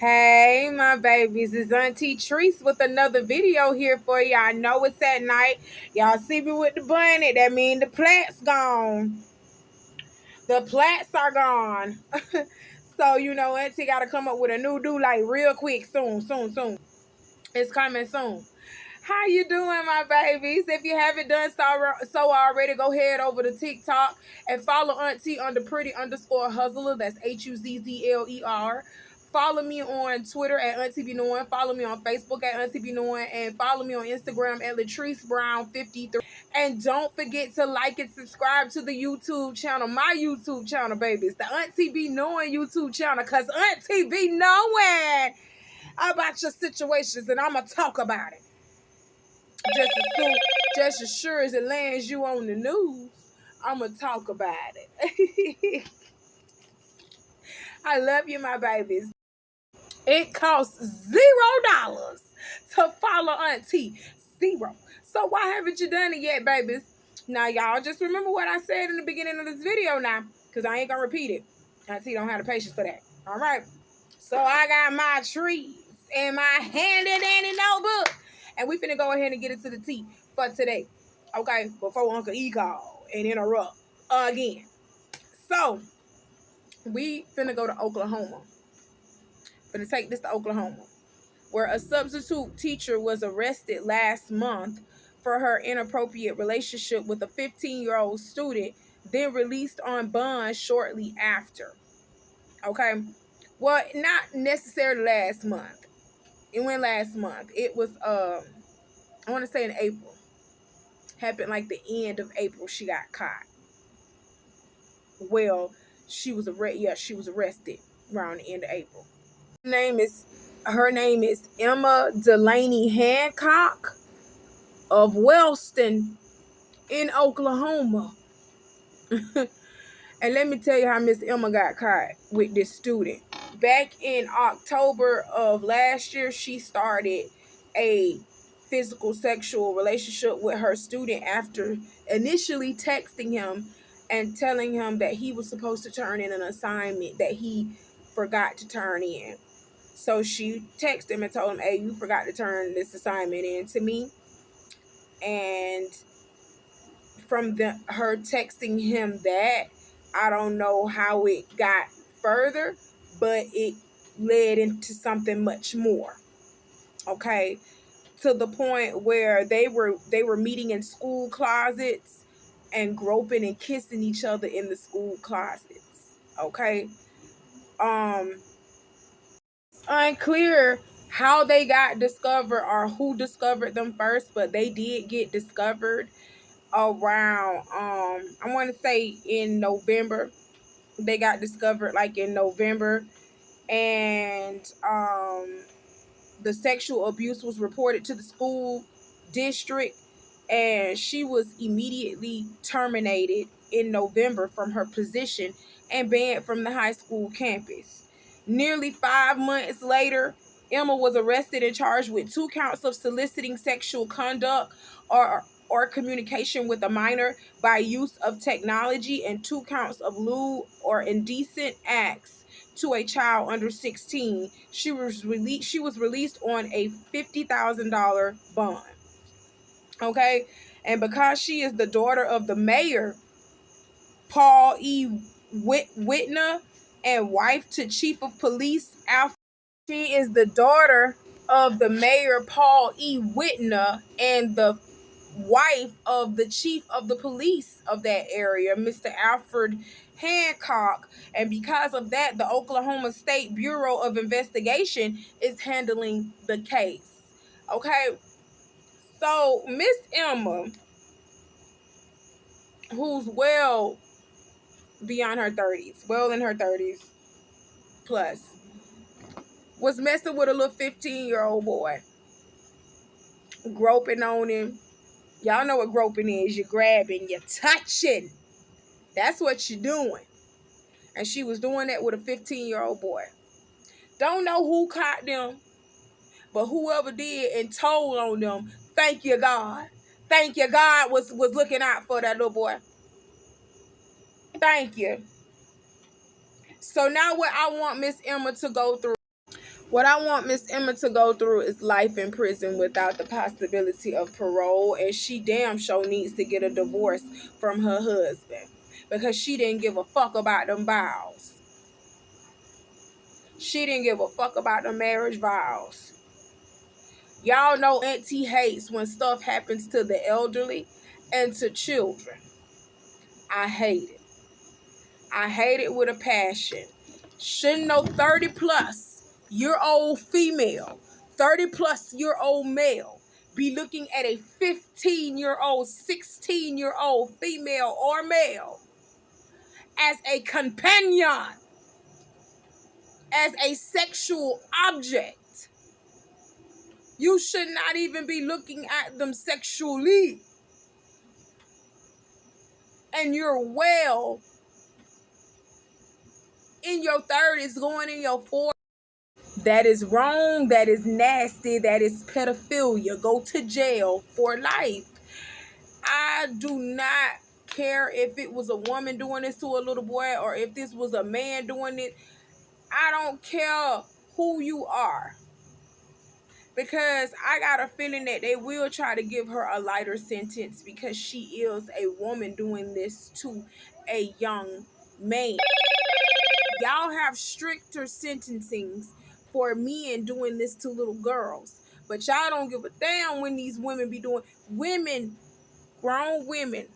Hey, my babies, it's Auntie Trice with another video here for y'all. I know it's at night. Y'all see me with the bunny. That means the plaits gone. The plaits are gone. So, Auntie got to come up with a new do like real quick. Soon. It's coming soon. How you doing, my babies? If you haven't done so already, go head over to TikTok and follow Auntie under pretty_hustler. That's HUZZLER. Follow me on Twitter at Auntie Be Knowing. Follow me on Facebook at Auntie Be Knowing. And follow me on Instagram at Latrice Brown 53. And don't forget to like and subscribe to the YouTube channel, my YouTube channel, babies. The Auntie Be Knowing YouTube channel. Because Auntie be knowing about your situations and I'm going to talk about it. Just as sure as it lands you on the news, I'm going to talk about it. I love you, my babies. It costs $0 to follow Auntie. $0. So why haven't you done it yet, babies? Now, y'all just remember what I said in the beginning of this video now, because I ain't going to repeat it. Auntie don't have the patience for that. All right? So I got my trees in my handy-dandy notebook. And we finna go ahead and get into the tea for today. Okay? Before Uncle E call and interrupt again. So, we finna go to Oklahoma. Finna take this to Oklahoma. Where a substitute teacher was arrested last month for her inappropriate relationship with a 15-year-old student, then released on bond shortly after. Okay? Well, not necessarily last month. It went last month. It was, I want to say in April. Happened like the end of April, she got caught. Well, she was arrested around the end of April. Her name is Emma Delaney Hancock of Wellston in Oklahoma. And let me tell you how Miss Emma got caught with this student. Back in October of last year, she started a physical sexual relationship with her student after initially texting him and telling him that he was supposed to turn in an assignment that he forgot to turn in. So she texted him and told him, hey, you forgot to turn this assignment in to me. And from her texting him that, I don't know how it got further, but it led into something much more. Okay, to the point where they were meeting in school closets and groping and kissing each other in the school closets. Okay, unclear how they got discovered or who discovered them first, but they did get discovered around I want to say in November. They got discovered like in November, and the sexual abuse was reported to the school district, and she was immediately terminated in November from her position and banned from the high school campus. Nearly 5 months later, Emma was arrested and charged with 2 counts of soliciting sexual conduct or communication with a minor by use of technology and 2 counts of lewd or indecent acts to a child under 16. She was released on a $50,000 bond. Okay? And because she is the daughter of the mayor, Paul E. Whitner, and wife to Chief of Police Alfred. She is the daughter of the mayor, Paul E. Whitner, and the wife of the chief of the police of that area, Mr. Alfred Hancock. And because of that, the Oklahoma State Bureau of Investigation is handling the case. Okay, so Miss Emma, who's well beyond her 30s, well in her 30s plus, was messing with a little 15-year-old boy, groping on him. Y'all know what groping is. You're grabbing, you're touching. That's what you're doing. And she was doing that with a 15-year-old boy. Don't know who caught them, but whoever did and told on them, thank you, God. Thank you, God was looking out for that little boy. Thank you. So now what I want Miss Emma to go through What I want Miss Emma to go through is life in prison without the possibility of parole, and she damn sure needs to get a divorce from her husband because she didn't give a fuck about them vows. She didn't give a fuck about the marriage vows. Y'all know Auntie hates when stuff happens to the elderly and to children. I hate it. I hate it with a passion. Shouldn't no 30-plus-year-old female, 30-plus-year-old male be looking at a 15-year-old, 16-year-old female or male as a companion, as a sexual object? You should not even be looking at them sexually. And you're well in your 30s, going in your 40s. That is wrong. That is nasty. That is pedophilia. Go to jail for life. I do not care if it was a woman doing this to a little boy or if this was a man doing it. I don't care who you are. Because I got a feeling that they will try to give her a lighter sentence because she is a woman doing this to a young man. Y'all have stricter sentencings for men doing this to little girls. But y'all don't give a damn when these women be doing. Grown women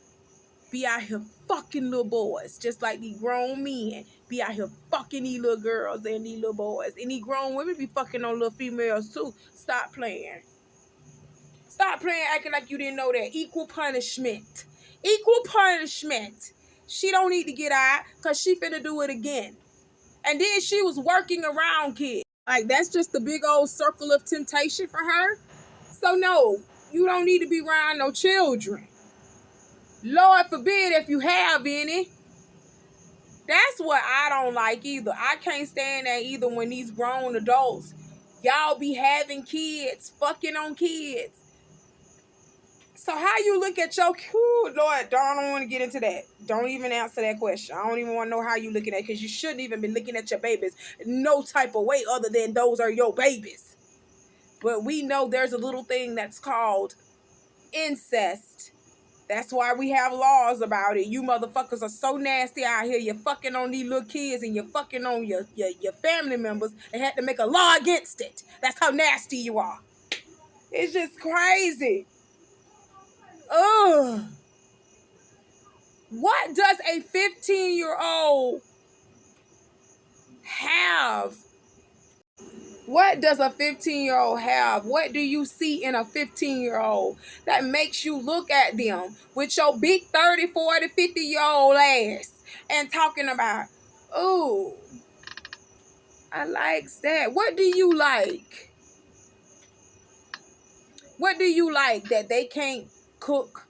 be out here fucking little boys. Just like these grown men be out here fucking these little girls and these little boys. And these grown women be fucking on little females too. Stop playing. Stop playing acting like you didn't know that. Equal punishment. Equal punishment. She don't need to get out because she finna do it again. And then she was working around kids. Like, that's just the big old circle of temptation for her. So, no, you don't need to be around no children. Lord forbid if you have any. That's what I don't like either. I can't stand that either when these grown adults, y'all be having kids, fucking on kids. So how you look at your, Lord, don't want to get into that. Don't even answer that question. I don't even want to know how you looking at it because you shouldn't even be looking at your babies no type of way other than those are your babies. But we know there's a little thing that's called incest. That's why we have laws about it. You motherfuckers are so nasty out here. You're fucking on these little kids and you're fucking on your family members. They had to make a law against it. That's how nasty you are. It's just crazy. Ugh. What does a 15-year-old have? What does a 15-year-old have? What do you see in a 15-year-old that makes you look at them with your big 30, 40, 50-year-old ass and talking about, ooh, I likes that. What do you like? What do you like that they can't cook,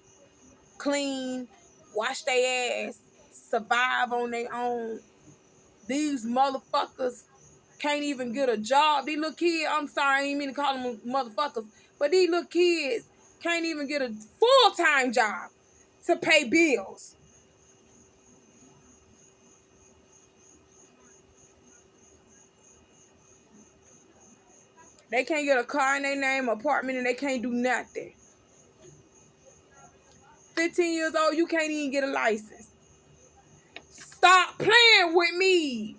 clean, wash their ass, survive on their own? These motherfuckers can't even get a job. These little kids, I'm sorry, I ain't mean to call them motherfuckers, but these little kids can't even get a full-time job to pay bills. They can't get a car in their name, apartment, and they can't do nothing. 15 years old, you can't even get a license. Stop playing with me.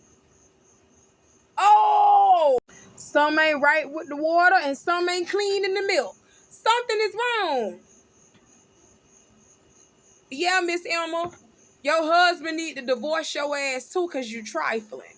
Oh, some ain't right with the water and some ain't clean in the milk. Something is wrong. Yeah, Miss Emma, your husband need to divorce your ass too because you trifling.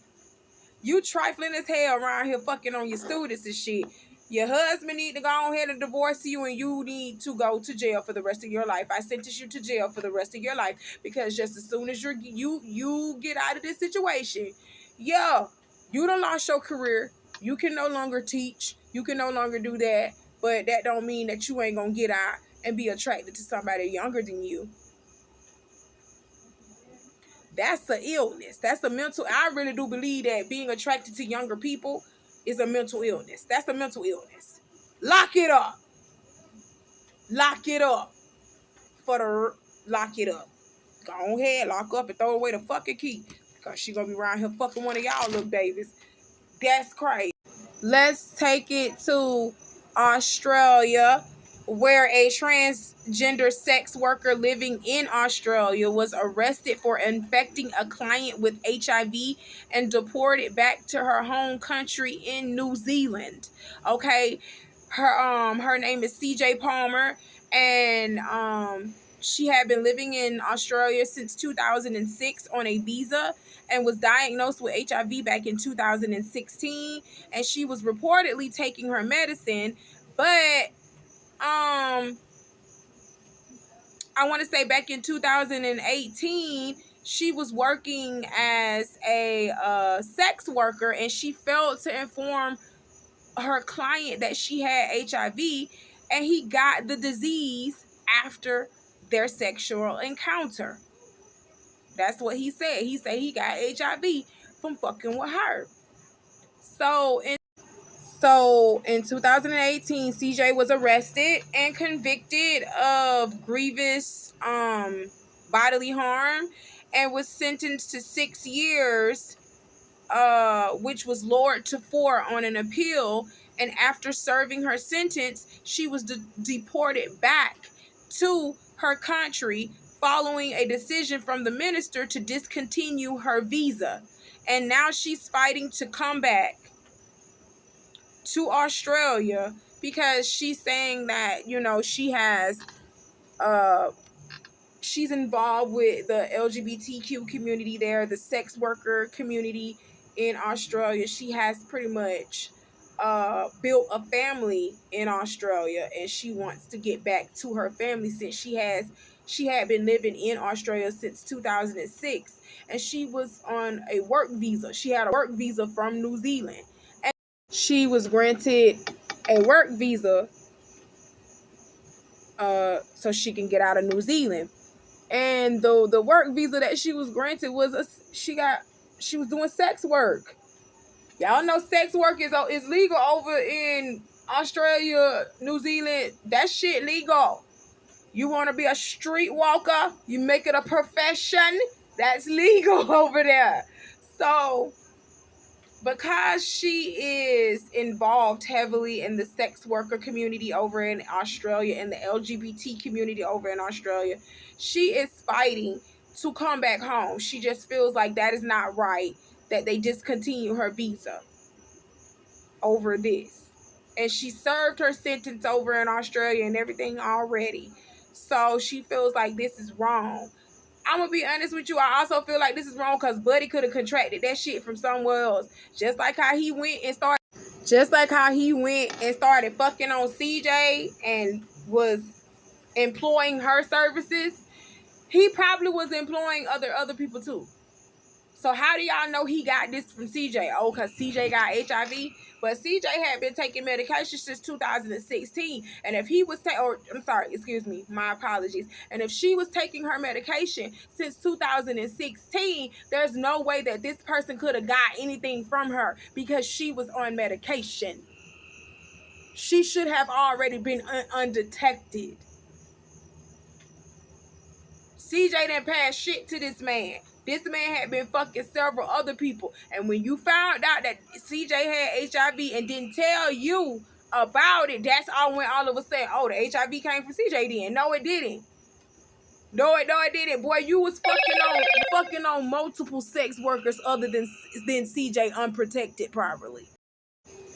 You trifling as hell around here fucking on your students and shit. Your husband need to go ahead and divorce you and you need to go to jail for the rest of your life. I sentence you to jail for the rest of your life because just as soon as you get out of this situation, yeah, you done lost your career. You can no longer teach. You can no longer do that. But that don't mean that you ain't gonna get out and be attracted to somebody younger than you. That's an illness. That's a mental. I really do believe that being attracted to younger people is a mental illness. That's a mental illness. Lock it up. Lock it up. Lock it up. Go ahead, lock up and throw away the fucking key. Because she gonna be around here fucking one of y'all little babies. That's crazy. Let's take it to Australia, where a transgender sex worker living in Australia was arrested for infecting a client with HIV and deported back to her home country in New Zealand. Okay, her name is CJ Palmer, and she had been living in Australia since 2006 on a visa and was diagnosed with HIV back in 2016, and she was reportedly taking her medicine, but I want to say back in 2018 she was working as a sex worker, and she failed to inform her client that she had HIV, and he got the disease after their sexual encounter. That's what he said. He said he got HIV from fucking with her. So in 2018, CJ was arrested and convicted of grievous bodily harm and was sentenced to 6 years, which was lowered to 4 on an appeal. And after serving her sentence, she was deported back to her country following a decision from the minister to discontinue her visa. And now she's fighting to come back to Australia because she's saying that, you know, she's involved with the LGBTQ community there, the sex worker community in Australia. She has pretty much built a family in Australia, and she wants to get back to her family since she had been living in Australia since 2006, and she was on a work visa. She had a work visa from New Zealand. She was granted a work visa so she can get out of New Zealand. And the work visa that she was granted was she was doing sex work. Y'all know sex work is legal over in Australia, New Zealand. That shit legal. You want to be a streetwalker, you make it a profession, that's legal over there. So because she is involved heavily in the sex worker community over in Australia and the LGBT community over in Australia, she is fighting to come back home. She just feels like that is not right, that they discontinue her visa over this. And she served her sentence over in Australia and everything already. So she feels like this is wrong. I'm gonna be honest with you. I also feel like this is wrong because Buddy could have contracted that shit from somewhere else. Just like how he went and started fucking on CJ and was employing her services. He probably was employing other people too. So how do y'all know he got this from CJ? Oh, because CJ got HIV? But CJ had been taking medication since 2016. And if he was my apologies. And if she was taking her medication since 2016, there's no way that this person could have got anything from her because she was on medication. She should have already been undetected. CJ didn't pass shit to this man. This man had been fucking several other people. And when you found out that CJ had HIV and didn't tell you about it, that's when all of a sudden, oh, the HIV came from CJ then. No, it didn't. No, it didn't. Boy, you was fucking on multiple sex workers other than CJ unprotected properly.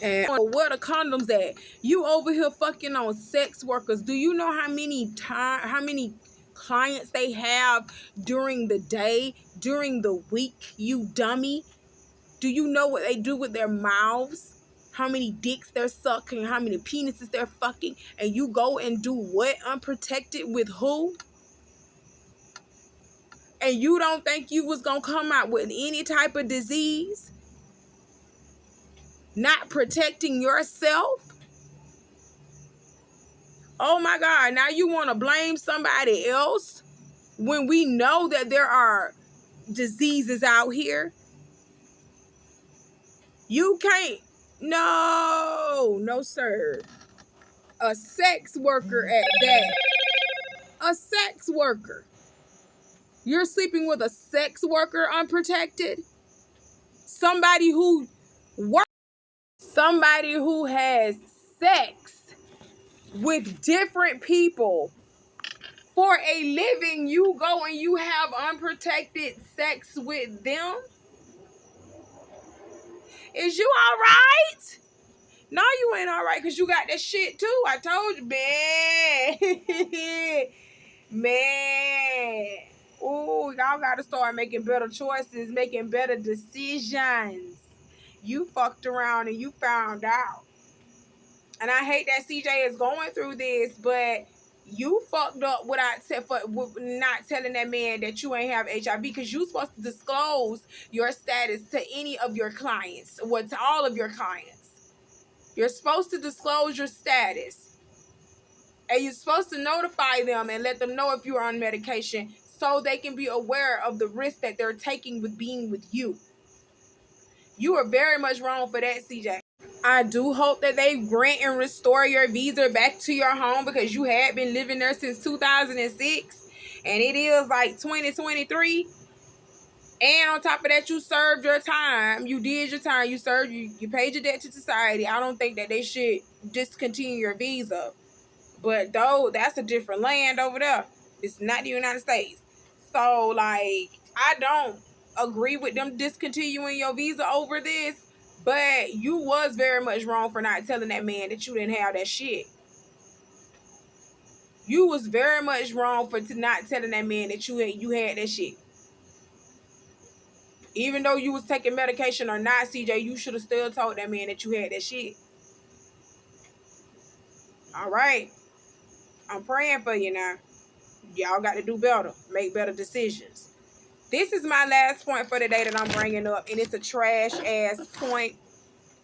And where the condoms at? You over here fucking on sex workers. Do you know how many clients they have during the day, during the week, you dummy? Do you know what they do with their mouths? How many dicks they're sucking, how many penises they're fucking, and you go and do what unprotected with who? And you don't think you was gonna come out with any type of disease? Not protecting yourself? Oh my God, now you want to blame somebody else when we know that there are diseases out here? You can't. No, sir. A sex worker at that. A sex worker. You're sleeping with a sex worker unprotected? Somebody who works somebody who has sex with different people for a living, you go and you have unprotected sex with them? Is you all right? No, you ain't all right because you got that shit too. I told you, man. Man. Ooh, y'all got to start making better choices, making better decisions. You fucked around and you found out. And I hate that CJ is going through this, but you fucked up with not telling that man that you ain't have HIV, because you supposed to disclose your status to any of your clients, or to all of your clients. You're supposed to disclose your status. And you're supposed to notify them and let them know if you're on medication so they can be aware of the risk that they're taking with being with you. You are very much wrong for that, CJ. I do hope that they grant and restore your visa back to your home, because you had been living there since 2006 and it is like 2023. And on top of that, you served your time. You did your time. You served. You paid your debt to society. I don't think that they should discontinue your visa. But though, that's a different land over there. It's not the United States. So, like, I don't agree with them discontinuing your visa over this. But you was very much wrong for not telling that man that you didn't have that shit. You was very much wrong for not telling that man that you had that shit. Even though you was taking medication or not, CJ, you should have still told that man that you had that shit. All right. I'm praying for you now. Y'all got to do better. Make better decisions. This is my last point for the day that I'm bringing up, and it's a trash-ass point.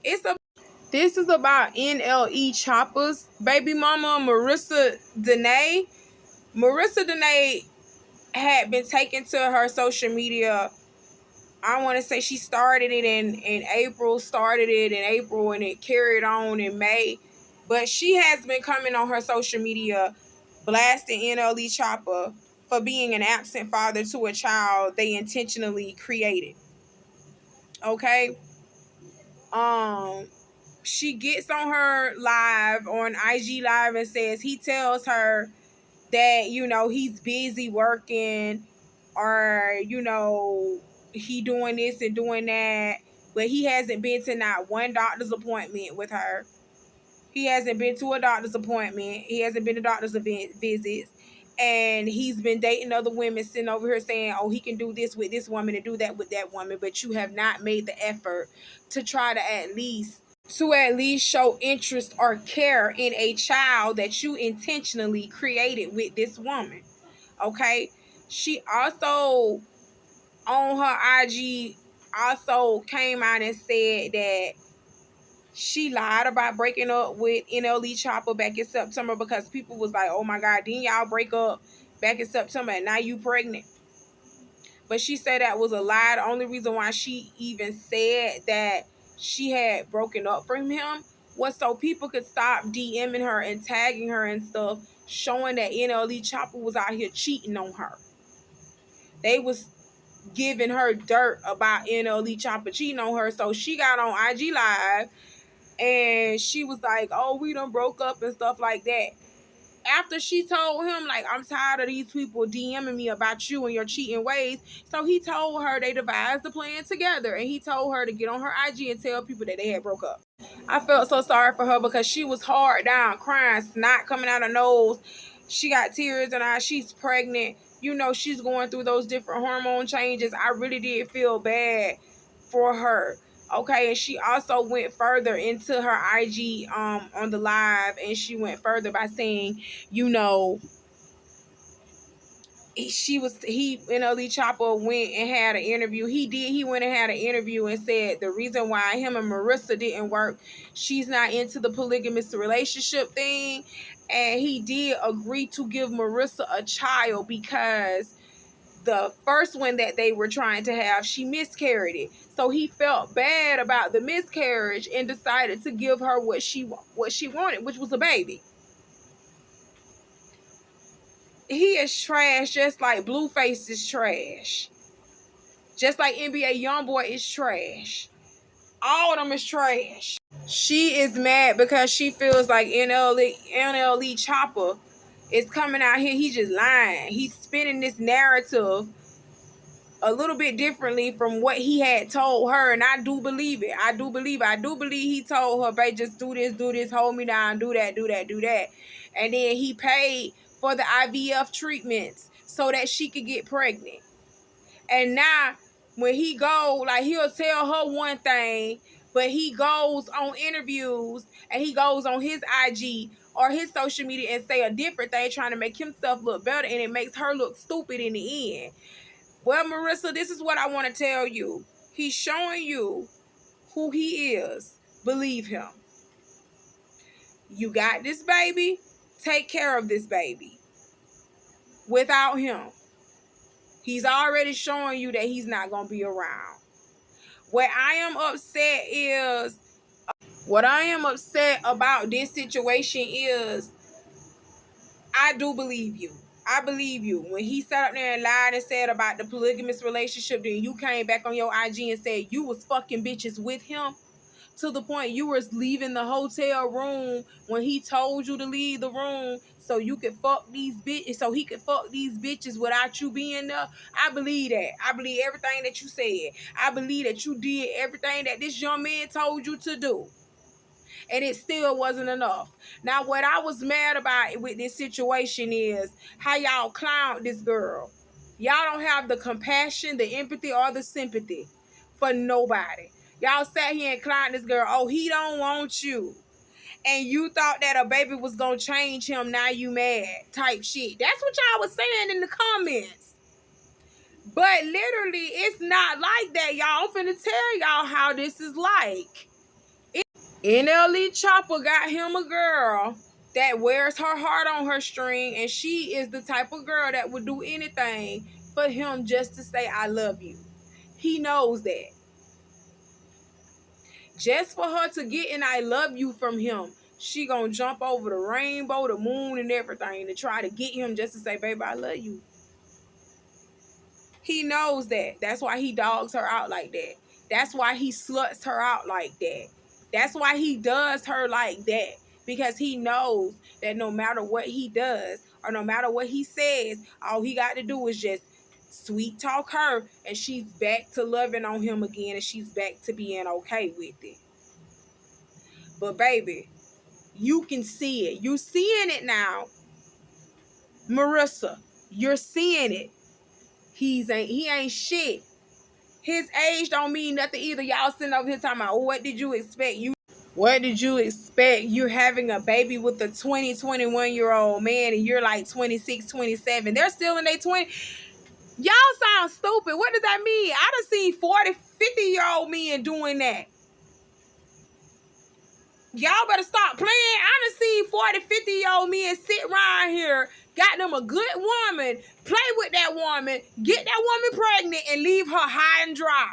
This is about NLE Chopper's baby mama, Marissa Delaney. Marissa Delaney had been taken to her social media. I want to say she started it in April, and it carried on in May. But she has been coming on her social media blasting NLE Chopper for being an absent father to a child they intentionally created. Okay? She gets on her live, on IG Live, and says he tells her that, he's busy working, or, he doing this and doing that, but he hasn't been to not one doctor's appointment with her. He hasn't been to a doctor's appointment. He hasn't been to doctor's visits. And he's been dating other women, sitting over here saying, oh, he can do this with this woman and do that with that woman. But you have not made the effort to try to at least show interest or care in a child that you intentionally created with this woman. Okay? She also, on her IG, also came out and said that she lied about breaking up with NLE Chopper back in September, because people was like, oh my God, didn't y'all break up back in September and now you pregnant? But she said that was a lie. The only reason why she even said that she had broken up from him was so people could stop DMing her and tagging her and stuff, showing that NLE Chopper was out here cheating on her. They was giving her dirt about NLE Chopper cheating on her. So she got on IG Live and she was like, oh, we done broke up and stuff like that. After she told him, like, I'm tired of these people DMing me about you and your cheating ways. So he told her they devised the plan together. And he told her to get on her IG and tell people that they had broke up. I felt so sorry for her because she was hard down, crying, snot coming out her nose. She got tears in her eyes. She's pregnant. She's going through those different hormone changes. I really did feel bad for her. Okay, and she also went further into her IG on the live, and she went further by saying, NLE Chopper went and had an interview. He went and had an interview and said the reason why him and Marissa didn't work, she's not into the polygamous relationship thing. And he did agree to give Marissa a child because the first one that they were trying to have, she miscarried it. So he felt bad about the miscarriage and decided to give her what she wanted, which was a baby. He is trash, just like Blueface is trash. Just like NBA Youngboy is trash. All of them is trash. She is mad because she feels like NLE Chopper is coming out here. He just lying. He's spinning this narrative a little bit differently from what he had told her, and I do believe it. I do believe he told her, babe, just do this, hold me down, do that. And then he paid for the IVF treatments so that she could get pregnant. And now when he go, like, he'll tell her one thing, but he goes on interviews and he goes on his IG or his social media and say a different thing, trying to make himself look better, and it makes her look stupid in the end. Well, Marissa, this is what I want to tell you. He's showing you who he is. Believe him. You got this baby. Take care of this baby. Without him, he's already showing you that he's not going to be around. What I am upset about this situation is, I do believe you. I believe you. When he sat up there and lied and said about the polygamous relationship, then you came back on your IG and said you was fucking bitches with him, to the point you was leaving the hotel room when he told you to leave the room so you could fuck these bitches, so he could fuck these bitches without you being there. I believe that. I believe everything that you said. I believe that you did everything that this young man told you to do. And it still wasn't enough. Now, what I was mad about with this situation is how y'all clowned this girl. Y'all don't have the compassion, the empathy, or the sympathy for nobody. Y'all sat here and clowned this girl. Oh, he don't want you. And you thought that a baby was going to change him. Now you mad type shit. That's what y'all was saying in the comments. But literally, it's not like that, y'all. I'm finna tell y'all how this is like. NLE Chopper got him a girl that wears her heart on her string, and she is the type of girl that would do anything for him just to say, I love you. He knows that. Just for her to get an I love you from him, she gonna jump over the rainbow, the moon, and everything to try to get him just to say, baby, I love you. He knows that. That's why he dogs her out like that. That's why he sluts her out like that. That's why he does her like that. Because he knows that no matter what he does or no matter what he says, all he got to do is just sweet talk her, and she's back to loving on him again, and she's back to being okay with it. But baby, you can see it. You're seeing it now. Marissa, you're seeing it. He ain't shit. His age don't mean nothing either. Y'all sitting over here talking about, what did you expect? What did you expect? You're having a baby with a 21-year-old man, and you're like 26, 27. They're still in their 20s. Y'all sound stupid. What does that mean? I done seen 40, 50-year-old men doing that. Y'all better stop playing. I done seen 40, 50-year-old men sit around here, got them a good woman, play with that woman, get that woman pregnant, and leave her high and dry.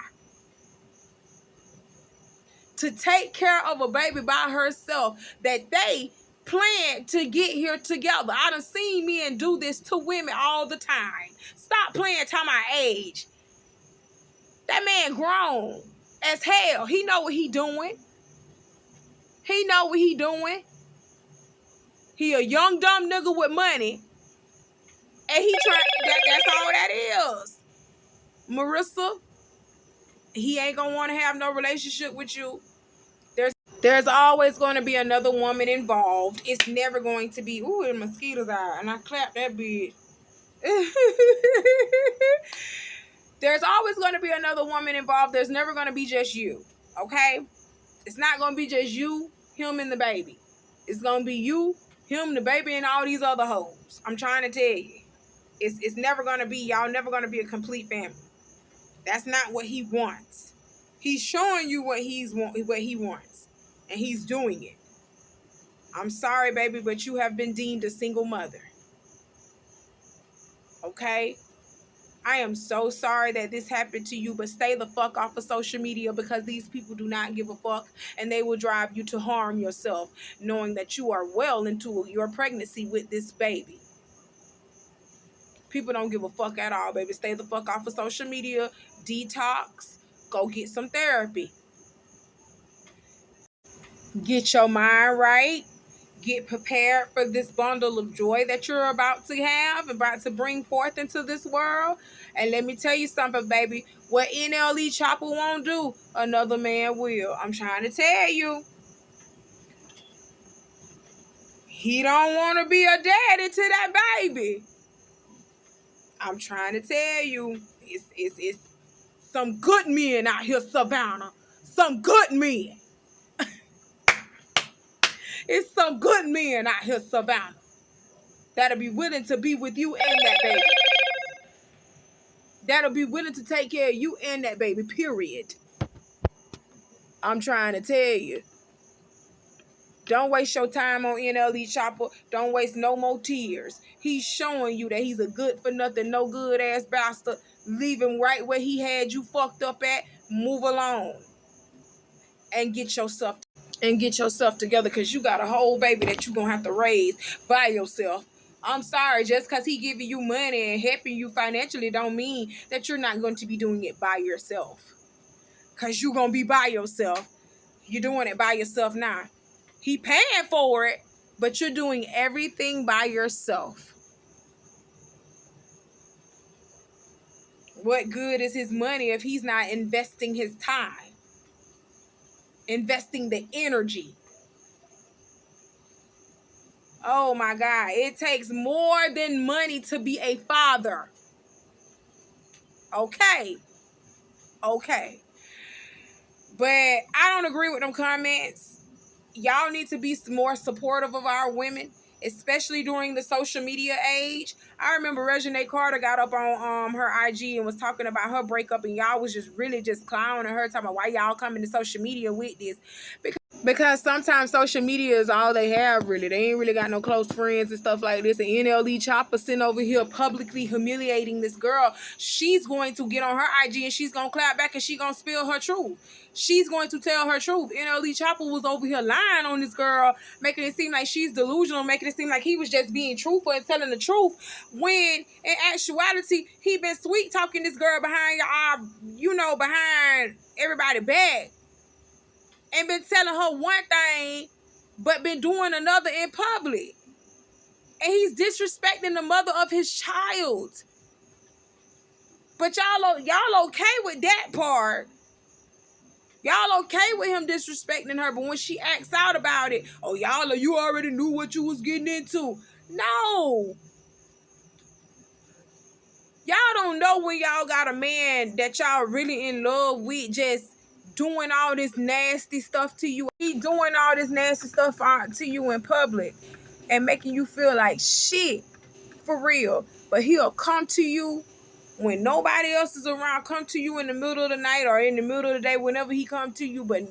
To take care of a baby by herself that they planned to get here together. I done seen men do this to women all the time. Stop playing to my age. That man grown as hell. He know what he doing. He know what he doing. He a young dumb nigga with money. And he that's all that is. Marissa, he ain't gonna want to have no relationship with you. There's always going to be another woman involved. It's never going to be, ooh, the mosquitoes out, and I clapped that bitch. There's always going to be another woman involved. There's never going to be just you, okay? It's not going to be just you, him, and the baby. It's going to be you, him, the baby, and all these other hoes. I'm trying to tell you. It's never going to be, y'all never going to be a complete family. That's not what he wants. He's showing you what he wants. And he's doing it. I'm sorry, baby, but you have been deemed a single mother. Okay? I am so sorry that this happened to you, but stay the fuck off of social media, because these people do not give a fuck, and they will drive you to harm yourself, knowing that you are well into your pregnancy with this baby. People don't give a fuck at all, baby. Stay the fuck off of social media. Detox. Go get some therapy. Get your mind right. Get prepared for this bundle of joy that you're about to have, about to bring forth into this world. And let me tell you something, baby. What NLE Chopper won't do, another man will. I'm trying to tell you. He don't want to be a daddy to that baby. I'm trying to tell you. It's some good men out here, Savannah. Some good men. It's some good men out here, Savannah, that'll be willing to be with you and that baby. That'll be willing to take care of you and that baby, period. I'm trying to tell you. Don't waste your time on NLE Chopper. Don't waste no more tears. He's showing you that he's a good for nothing, no good ass bastard. Leave him right where he had you fucked up at. Move along. And get yourself together, because you got a whole baby that you're going to have to raise by yourself. I'm sorry, just because he giving you money and helping you financially don't mean that you're not going to be doing it by yourself. Because you're going to be by yourself. You're doing it by yourself now. He paying for it, but you're doing everything by yourself. What good is his money if he's not investing his time? Investing the energy. Oh my God. It takes more than money to be a father. Okay. But I don't agree with them comments. Y'all need to be more supportive of our women, especially during the social media age. I remember Reginae Carter got up on her IG and was talking about her breakup, and y'all was just really just clowning her, talking about why y'all coming to social media with this. Because sometimes social media is all they have, really. They ain't really got no close friends and stuff like this. And NLE Chopper sitting over here publicly humiliating this girl. She's going to get on her IG and she's going to clap back and she's going to spill her truth. She's going to tell her truth. NLE Chopper was over here lying on this girl, making it seem like she's delusional, making it seem like he was just being truthful and telling the truth, when in actuality, he been sweet talking this girl behind behind everybody's back. And been telling her one thing, but been doing another in public. And he's disrespecting the mother of his child. But y'all okay with that part. Y'all okay with him disrespecting her. But when she acts out about it, oh, you already knew what you was getting into. No. Y'all don't know when y'all got a man that y'all really in love with just doing all this nasty stuff to you. He doing all this nasty stuff to you in public and making you feel like shit, for real. But he'll come to you when nobody else is around, come to you in the middle of the night or in the middle of the day, whenever he come to you. But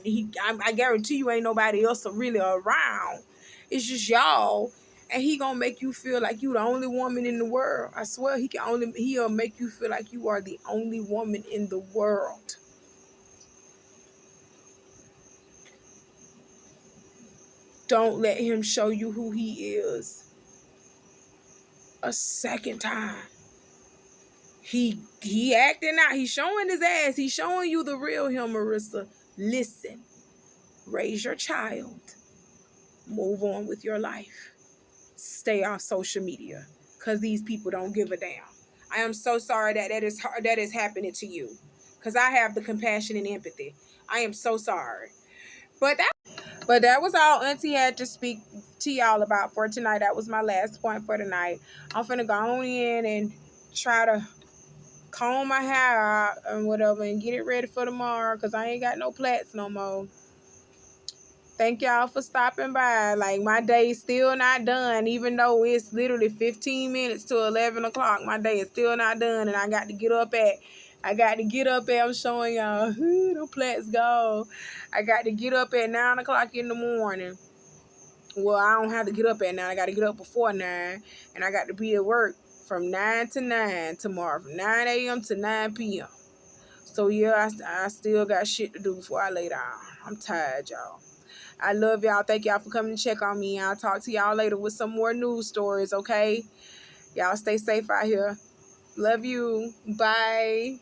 I guarantee you ain't nobody else really around. It's just y'all. And he gonna make you feel like you the only woman in the world. I swear he'll make you feel like you are the only woman in the world. Don't let him show you who he is a second time. He acting out. He's showing his ass. He's showing you the real him, Marissa. Listen. Raise your child. Move on with your life. Stay off social media, because these people don't give a damn. I am so sorry that is happening to you, because I have the compassion and empathy. I am so sorry. But that was all Auntie had to speak to y'all about for tonight. That was my last point for tonight. I'm finna go on in and try to comb my hair out and whatever and get it ready for tomorrow, because I ain't got no plaits no more. Thank y'all for stopping by. Like, my day's still not done, even though it's literally 15 minutes to 11 o'clock. My day is still not done, and I got to get up at, I'm showing y'all, the plaits go. I got to get up at 9 o'clock in the morning. Well, I don't have to get up at 9. I got to get up before 9, and I got to be at work from 9 to 9 tomorrow, from 9 a.m. to 9 p.m. So, yeah, I still got shit to do before I lay down. I'm tired, y'all. I love y'all. Thank y'all for coming to check on me. I'll talk to y'all later with some more news stories, okay? Y'all stay safe out here. Love you. Bye.